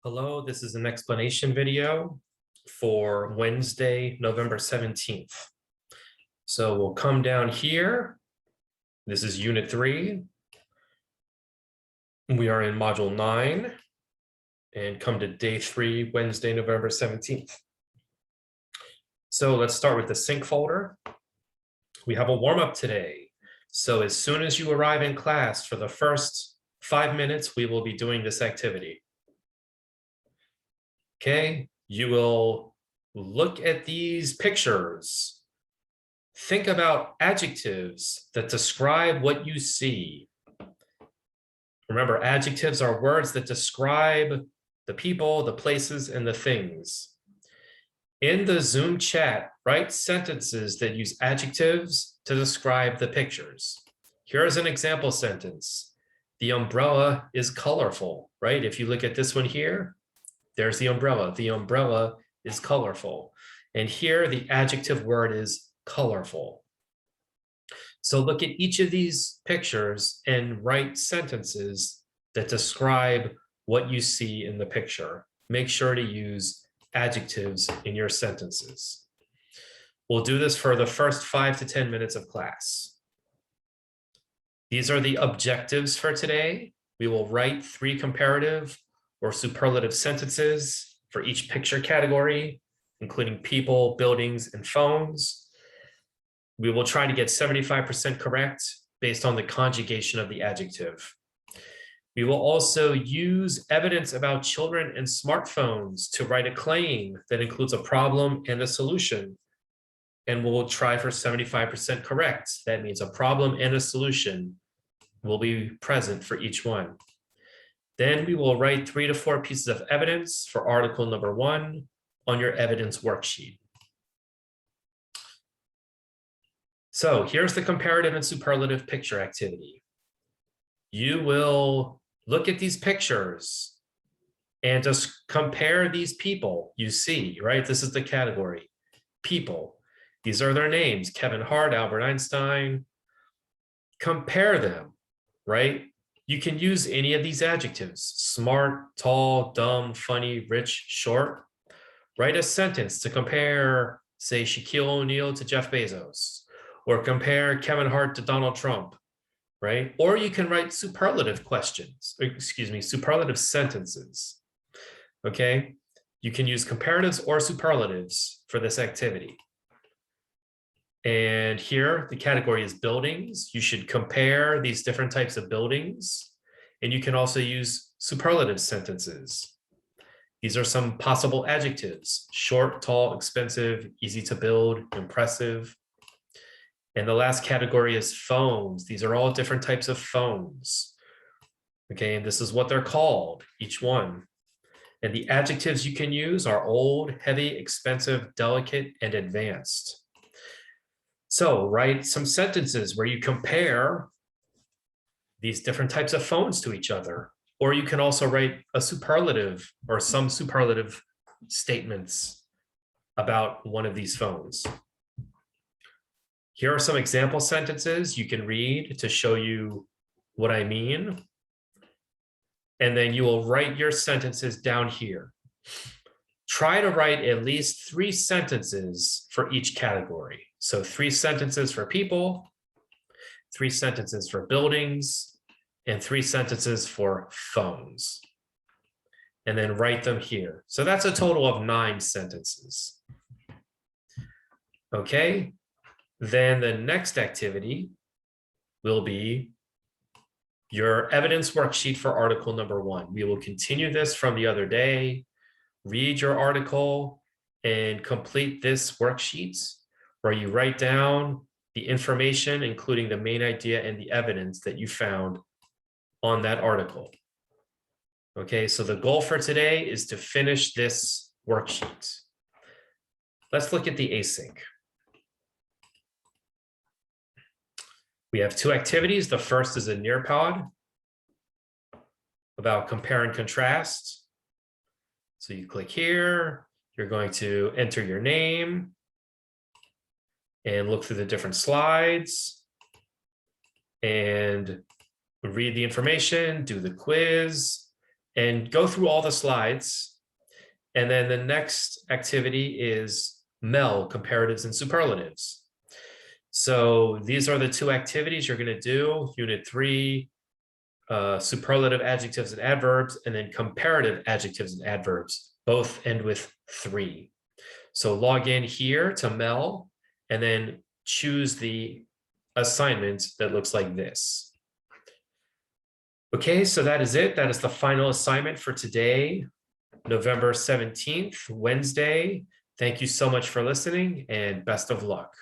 Hello, this is an explanation video for Wednesday, November 17th. So we'll come down here. This is Unit 3. We are in Module 9 and come to Day 3, Wednesday, November 17th. So let's start with the sync folder. We have a warm-up today. So as soon as you arrive in class for the first 5 minutes, we will be doing this activity. Okay, you will look at these pictures. Think about adjectives that describe what you see. Remember, adjectives are words that describe the people, the places, and the things. In the Zoom chat, write sentences that use adjectives to describe the pictures. Here's an example sentence. The umbrella is colorful, right? If you look at this one here, there's the umbrella. The umbrella is colorful. And here the adjective word is colorful. So look at each of these pictures and write sentences that describe what you see in the picture. Make sure to use adjectives in your sentences. We'll do this for the first 5 to 10 minutes of class. These are the objectives for today. We will write 3 comparative or superlative sentences for each picture category, including people, buildings, and phones. We will try to get 75% correct based on the conjugation of the adjective. We will also use evidence about children and smartphones to write a claim that includes a problem and a solution. And we'll try for 75% correct. That means a problem and a solution will be present for each one. Then we will write 3 to 4 pieces of evidence for article number 1 on your evidence worksheet. So here's the comparative and superlative picture activity. You will look at these pictures and just compare these people you see, right? This is the category, people. These are their names, Kevin Hart, Albert Einstein. Compare them, right? You can use any of these adjectives: smart, tall, dumb, funny, rich, short. Write a sentence to compare, say, Shaquille O'Neal to Jeff Bezos, or compare Kevin Hart to Donald Trump, right? Or you can write superlative superlative sentences, okay? You can use comparatives or superlatives for this activity. And here, the category is buildings. You should compare these different types of buildings. And you can also use superlative sentences. These are some possible adjectives: short, tall, expensive, easy to build, impressive. And the last category is phones. These are all different types of phones. Okay, and this is what they're called, each one. And the adjectives you can use are old, heavy, expensive, delicate, and advanced. So write some sentences where you compare these different types of phones to each other. Or you can also write a superlative or some superlative statements about one of these phones. Here are some example sentences you can read to show you what I mean. And then you will write your sentences down here. Try to write at least 3 sentences for each category. So 3 sentences for people, 3 sentences for buildings, and 3 sentences for phones. And then write them here. So that's a total of 9 sentences. Okay, then the next activity will be your evidence worksheet for article number 1. We will continue this from the other day. Read your article and complete this worksheet where you write down the information, including the main idea and the evidence that you found on that article. Okay, so the goal for today is to finish this worksheet. Let's look at the async. We have 2 activities. The first is a Nearpod about compare and contrast. So you click here, you're going to enter your name and look through the different slides and read the information, do the quiz, and go through all the slides. And then the next activity is MEL, comparatives and superlatives. So these are the two activities you're going to do. Unit 3, superlative adjectives and adverbs, and then comparative adjectives and adverbs. Both end with 3. So log in here to MEL and then choose the assignment that looks like this. Okay, so that is it. That is the final assignment for today, November 17th, Wednesday. Thank you so much for listening and best of luck.